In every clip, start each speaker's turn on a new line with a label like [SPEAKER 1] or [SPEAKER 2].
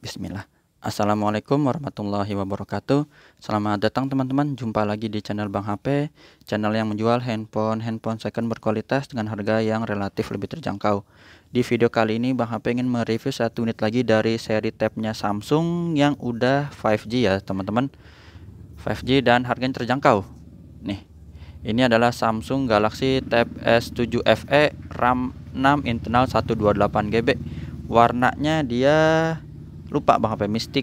[SPEAKER 1] Bismillah. Assalamualaikum warahmatullahi wabarakatuh. Selamat datang teman-teman, jumpa lagi di channel Bang HP, channel yang menjual handphone second berkualitas dengan harga yang relatif lebih terjangkau. Di video kali ini Bang HP ingin mereview satu unit lagi dari seri tabnya Samsung yang udah 5G ya teman-teman. 5G dan harganya terjangkau. Nih, ini adalah Samsung Galaxy Tab S7 FE RAM 6 internal 128 GB. Warnanya dia lupa Bang HP, Mystic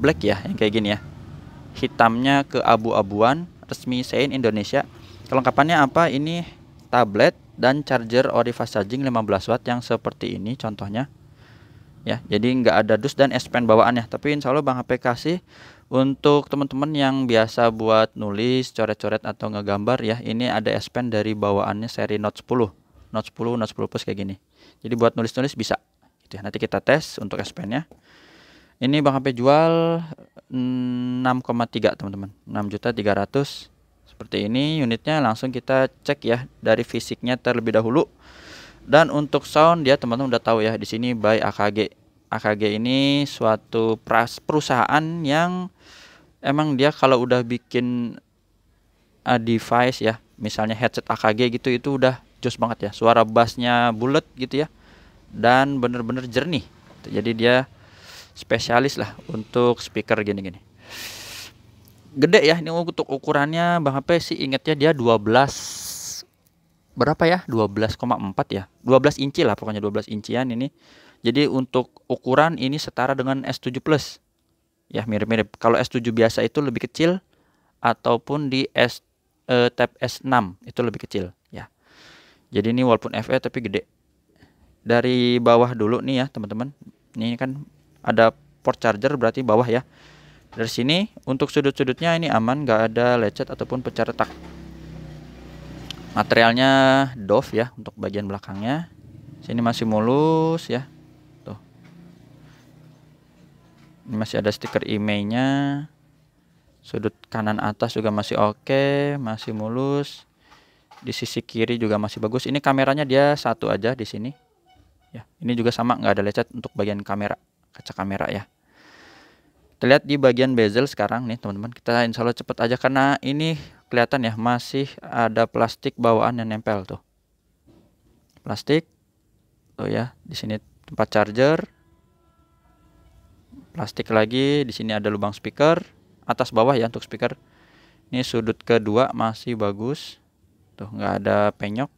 [SPEAKER 1] Black ya, yang kayak gini ya. Hitamnya keabu-abuan, resmi Sein Indonesia. Kelengkapannya apa? Ini tablet dan charger Ori fast charging 15 watt yang seperti ini contohnya. Ya, jadi nggak ada dus dan S Pen bawaannya. Tapi insya Allah Bang HP kasih untuk teman-teman yang biasa buat nulis, coret-coret atau ngegambar ya. Ini ada S Pen dari bawaannya seri Note 10, Note 10, Note 10 Plus kayak gini. Jadi buat nulis-nulis bisa. Gitu ya. Nanti kita tes untuk S Pen-nya. Ini Bang HP jual 6,3 teman-teman, 6.300.000. Seperti ini unitnya, langsung kita cek ya dari fisiknya terlebih dahulu. Dan untuk sound dia teman-teman udah tahu ya, di sini by AKG. AKG ini suatu perusahaan yang emang dia kalau udah bikin device ya, misalnya headset AKG gitu, itu udah jos banget ya. Suara bassnya bulat gitu ya, dan bener-bener jernih. Jadi dia spesialis lah untuk speaker gini-gini. Gede ya, ini untuk ukurannya Bang HP sih ingetnya dia 12 berapa ya? 12,4 ya. 12 inci lah pokoknya, 12 incian ini. Jadi untuk ukuran ini setara dengan S7 Plus. Ya, mirip-mirip. Kalau S7 biasa itu lebih kecil, ataupun di Tab S6 itu lebih kecil ya. Jadi ini walaupun FE tapi gede. Dari bawah dulu nih ya teman-teman. Ini kan ada port charger, berarti bawah ya. Dari sini untuk sudut-sudutnya ini aman, nggak ada lecet ataupun pecah retak. Materialnya doff ya untuk bagian belakangnya. Sini masih mulus ya. Tuh. Ini masih ada stiker IMEI-nya. Sudut kanan atas juga masih oke, masih mulus. Di sisi kiri juga masih bagus. Ini kameranya dia satu aja di sini. Ya, ini juga sama, nggak ada lecet untuk bagian kamera, kaca kamera ya. Kita lihat di bagian bezel sekarang nih teman-teman. Kita insya Allah cepet aja karena ini kelihatan ya masih ada plastik bawaan yang nempel tuh. Plastik tuh ya. Di sini tempat charger. Plastik lagi. Di sini ada lubang speaker. Atas bawah ya untuk speaker. Ini sudut kedua masih bagus. Tuh nggak ada penyok.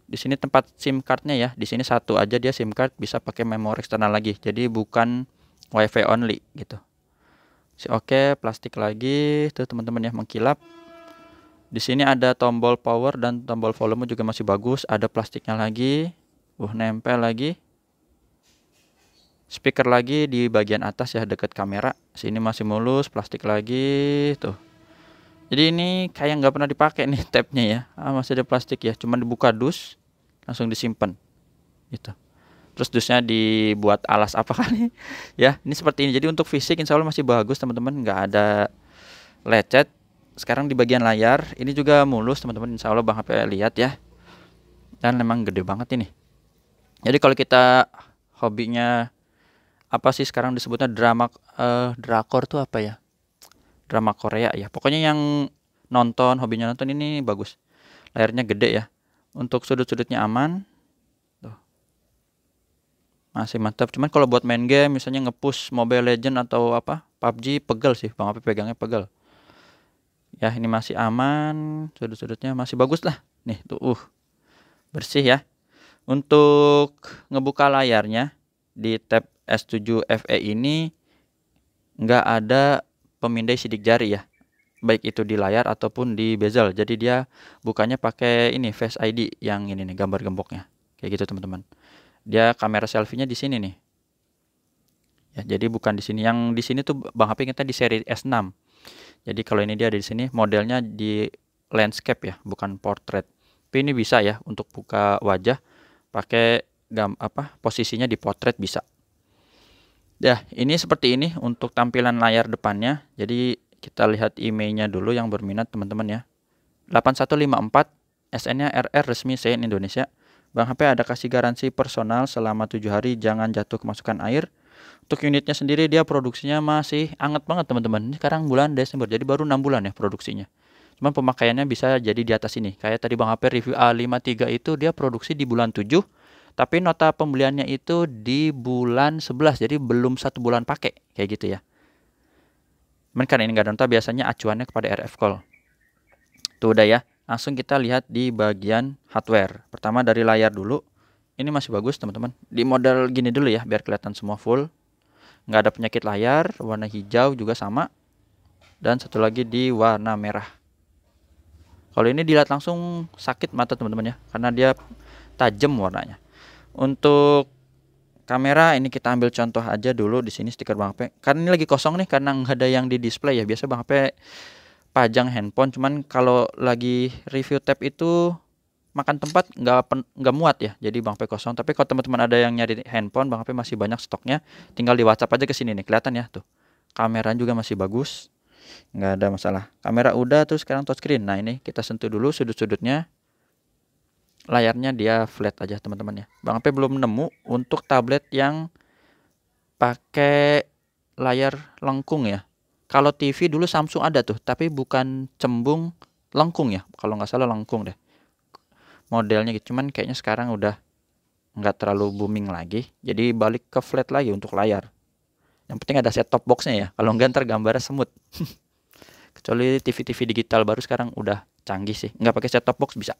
[SPEAKER 1] Di sini tempat SIM cardnya ya. Di sini satu aja dia SIM card, bisa pakai memori eksternal lagi. Jadi bukan WiFi only gitu. Oke, plastik lagi tuh teman-teman ya, mengkilap. Di sini ada tombol power dan tombol volume juga masih bagus. Ada plastiknya lagi. Nempel lagi. Speaker lagi di bagian atas ya, dekat kamera. Sini masih mulus, plastik lagi tuh. Jadi ini kayak nggak pernah dipakai nih tabnya ya. Masih ada plastik ya, cuman dibuka dus langsung disimpan gitu. Terus dusnya dibuat alas apa kali ya. Ini seperti ini. Jadi untuk fisik insya Allah masih bagus teman-teman, nggak ada lecet. Sekarang di bagian layar ini juga mulus teman-teman, insya Allah Bang HP lihat ya. Dan memang gede banget ini. Jadi kalau kita hobinya apa sih sekarang disebutnya drakor tuh apa ya? Drama Korea ya. Pokoknya yang nonton, hobinya nonton, ini bagus. Layarnya gede ya. Untuk sudut-sudutnya aman. Tuh. Masih mantap. Cuman kalau buat main game misalnya nge-push Mobile Legend atau apa, PUBG, pegel sih. Bang HP pegangnya pegel. Ya, ini masih aman. Sudut-sudutnya masih bagus lah. Nih, tuh bersih ya. Untuk ngebuka layarnya di tab S7 FE ini nggak ada pemindai sidik jari ya, baik itu di layar ataupun di bezel. Jadi dia bukanya pakai ini Face ID yang ini nih, gambar gemboknya kayak gitu teman-teman. Dia kamera selfie-nya di sini nih ya, jadi bukan di sini. Yang di sini tuh Bang HP kita di seri S6. Jadi kalau ini dia ada di sini, modelnya di landscape ya, bukan portrait. Tapi ini bisa ya untuk buka wajah pakai posisinya di portrait bisa. Ya, ini seperti ini untuk tampilan layar depannya. Jadi kita lihat IMEI-nya dulu yang berminat teman-teman ya. 8154, SN-nya RR, resmi Sein Indonesia. Bang HP ada kasih garansi personal selama 7 hari, jangan jatuh kemasukan air. Untuk unitnya sendiri dia produksinya masih anget banget teman-teman. Ini sekarang bulan Desember, jadi baru 6 bulan ya produksinya. Cuman pemakaiannya bisa jadi di atas ini. Kayak tadi Bang HP review A53 itu dia produksi di bulan 7, tapi nota pembeliannya itu di bulan 11, jadi belum 1 bulan pakai kayak gitu ya. Cuman karena ini nggak ada nota, biasanya acuannya kepada RF call. Tuh udah ya. Langsung kita lihat di bagian hardware. Pertama dari layar dulu. Ini masih bagus teman-teman. Di model gini dulu ya, biar kelihatan semua full. Nggak ada penyakit layar, warna hijau juga sama. Dan satu lagi di warna merah. Kalau ini dilihat langsung sakit mata teman-teman ya, karena dia tajam warnanya. Untuk kamera ini kita ambil contoh aja dulu di sini stiker Bang HP. Karena ini lagi kosong nih, karena nggak ada yang di display ya. Biasa Bang HP pajang handphone, cuman kalau lagi review tab itu makan tempat nggak muat ya, jadi Bang HP kosong. Tapi kalau teman-teman ada yang nyari handphone, Bang HP masih banyak stoknya, tinggal di WhatsApp aja ke sini nih, kelihatan ya tuh. Kamera juga masih bagus, nggak ada masalah. Kamera udah, tuh sekarang touchscreen. Nah ini kita sentuh dulu sudut-sudutnya. Layarnya dia flat aja teman-teman ya. Bang HP belum nemu untuk tablet yang pakai layar lengkung ya. Kalau TV dulu Samsung ada tuh, tapi bukan cembung, lengkung ya. Kalau nggak salah lengkung deh modelnya gitu. Cuman kayaknya sekarang udah nggak terlalu booming lagi, jadi balik ke flat lagi untuk layar. Yang penting ada set top boxnya ya, kalau nggak ntar gambarnya semut. Kecuali TV-TV digital baru sekarang udah canggih sih, nggak pakai set top box bisa.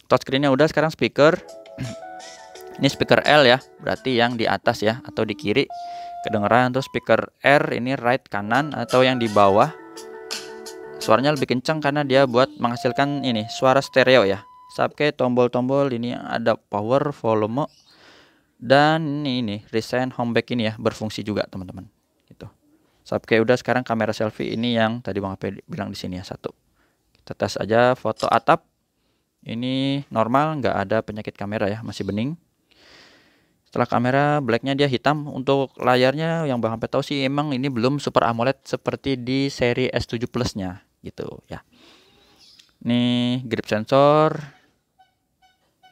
[SPEAKER 1] Touchscreennya udah, sekarang speaker. Ini speaker L ya, berarti yang di atas ya, atau di kiri kedengeran. Terus speaker R ini right kanan, atau yang di bawah. Suaranya lebih kencang karena dia buat menghasilkan ini suara stereo ya. Sampai tombol-tombol ini ada power, volume, dan ini recent home back ini ya berfungsi juga teman-teman. Gitu. Sampai udah, sekarang kamera selfie ini yang tadi Bang HP bilang di sini ya, satu. Kita tes aja foto atap. Ini normal, nggak ada penyakit kamera ya, masih bening. Setelah kamera blacknya dia hitam. Untuk layarnya yang Bang HP tahu sih emang ini belum Super AMOLED seperti di seri S7 Plus-nya gitu ya. Ini grip sensor.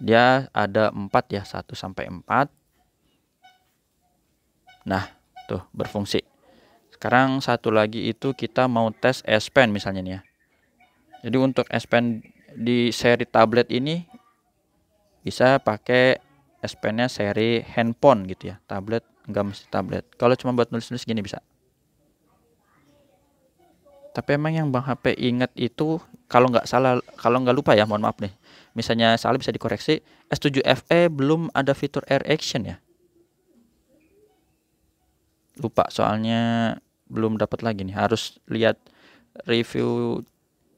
[SPEAKER 1] Dia ada 4 ya, 1 sampai 4. Nah, tuh berfungsi. Sekarang satu lagi itu kita mau tes S Pen misalnya nih ya. Jadi untuk S Pen di seri tablet ini bisa pakai S Pen-nya seri handphone gitu ya. Tablet nggak mesti tablet. Kalau cuma buat nulis-nulis gini bisa. Tapi emang yang Bang HP ingat itu, kalau nggak salah, kalau nggak lupa ya, mohon maaf nih. Misalnya salah bisa dikoreksi. S7 FE belum ada fitur Air Action ya. Lupa soalnya belum dapat lagi nih. Harus lihat review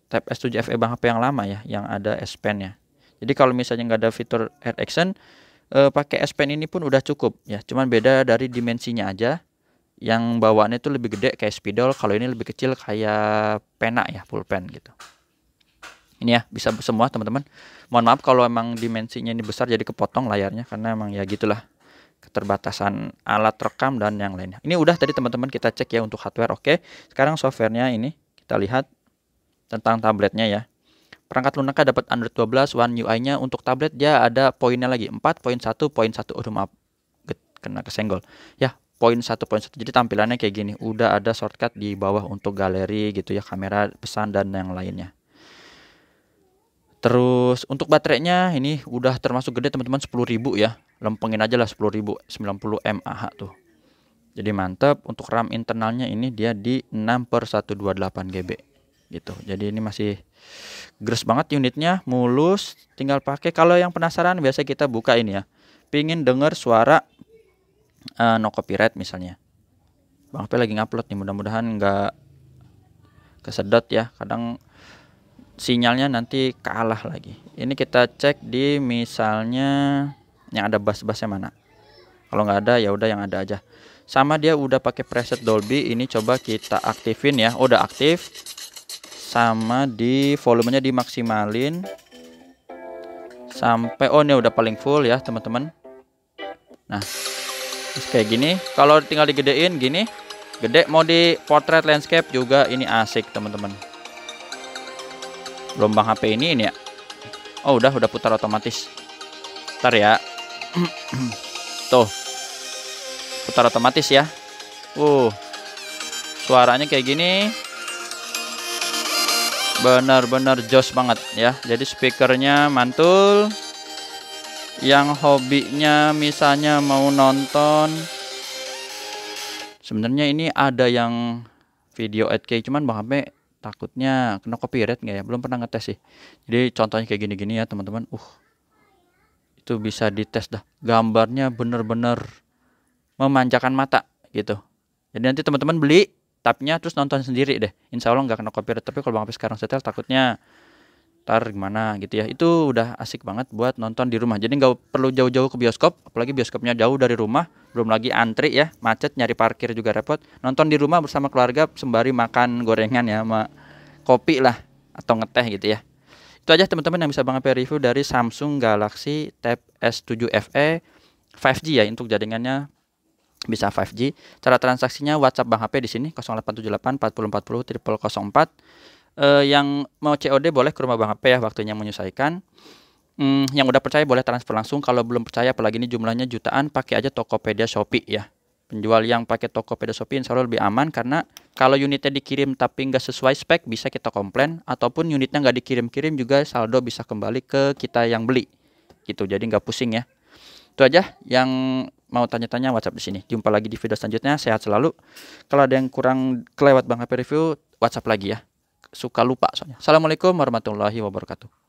[SPEAKER 1] tab S7 FE Bang HP yang lama ya, yang ada S Pen-nya. Jadi kalau misalnya nggak ada fitur Air Action, pakai S Pen ini pun udah cukup ya. Cuman beda dari dimensinya aja. Yang bawaannya itu lebih gede kayak spidol, kalau ini lebih kecil kayak pena ya, pulpen gitu. Ini ya bisa semua teman-teman. Mohon maaf kalau emang dimensinya ini besar jadi kepotong layarnya, karena emang ya gitulah keterbatasan alat rekam dan yang lainnya. Ini udah tadi teman-teman kita cek ya untuk hardware. Oke, sekarang softwarenya ini kita lihat tentang tabletnya ya. Perangkat lunaknya dapat Android 12, One UI-nya untuk tablet dia ada poinnya lagi 4.1.1. Aduh maaf, kena kesenggol ya. 1.1. Jadi tampilannya kayak gini. Udah ada shortcut di bawah untuk galeri gitu ya, kamera, pesan, dan yang lainnya. Terus untuk baterainya ini udah termasuk gede teman-teman, 10.000 ya. Lempengin aja lah 10.000, 90 mAh tuh. Jadi mantap. Untuk RAM internalnya ini dia di 6/128 GB gitu. Jadi ini masih gres banget unitnya, mulus, tinggal pakai. Kalau yang penasaran biasa kita buka ini ya. Pingin denger suara no copyright misalnya. Bang HP lagi ngupload nih, mudah-mudahan nggak kesedot ya. Kadang sinyalnya nanti kalah lagi. Ini kita cek di misalnya yang ada bass-bassnya mana. Kalau nggak ada ya udah yang ada aja. Sama dia udah pakai preset Dolby. Ini coba kita aktifin ya. Udah aktif. Sama di volumenya dimaksimalin sampai ini udah paling full ya teman-teman. Nah, terus kayak gini. Kalau tinggal digedein gini, gede. Mau di portrait landscape juga ini asik teman-teman. Belum Bang HP ini ya. Oh udah putar otomatis. Ntar ya. Tuh putar otomatis ya. Suaranya kayak gini benar-benar jos banget ya. Jadi speakernya mantul. Yang hobinya misalnya mau nonton, sebenarnya ini ada yang video 8K, cuman Bang HP takutnya kena copyright nggak ya, belum pernah ngetes sih. Jadi contohnya kayak gini-gini ya teman-teman. Itu bisa dites dah, gambarnya bener-bener memanjakan mata gitu. Jadi nanti teman-teman beli tabnya terus nonton sendiri deh, insya Allah nggak kena copyright. Tapi kalau Bang HP sekarang setel takutnya ntar gimana gitu ya. Itu udah asik banget buat nonton di rumah, jadi nggak perlu jauh-jauh ke bioskop, apalagi bioskopnya jauh dari rumah, belum lagi antri ya, macet, nyari parkir juga repot. Nonton di rumah bersama keluarga sembari makan gorengan ya, sama kopi lah atau ngeteh gitu ya. Itu aja teman-teman yang bisa Bang HP review dari Samsung Galaxy Tab S7 FE 5G ya. Untuk jaringannya bisa 5G. Cara transaksinya WhatsApp Bang HP di sini 0878 4040 0004. Yang mau COD boleh ke rumah Bang HP ya, waktunya menyesuaikan. Yang udah percaya boleh transfer langsung. Kalau belum percaya, apalagi ini jumlahnya jutaan, pakai aja Tokopedia Shopee ya. Penjual yang pakai Tokopedia Shopee insya Allah lebih aman, karena kalau unitnya dikirim tapi nggak sesuai spek bisa kita komplain, ataupun unitnya nggak dikirim-kirim juga saldo bisa kembali ke kita yang beli gitu. Jadi nggak pusing ya. Itu aja, yang mau tanya-tanya WhatsApp di sini. Jumpa lagi di video selanjutnya. Sehat selalu. Kalau ada yang kurang kelewat Bang HP review, WhatsApp lagi ya. Suka lupa soalnya. Assalamualaikum warahmatullahi wabarakatuh.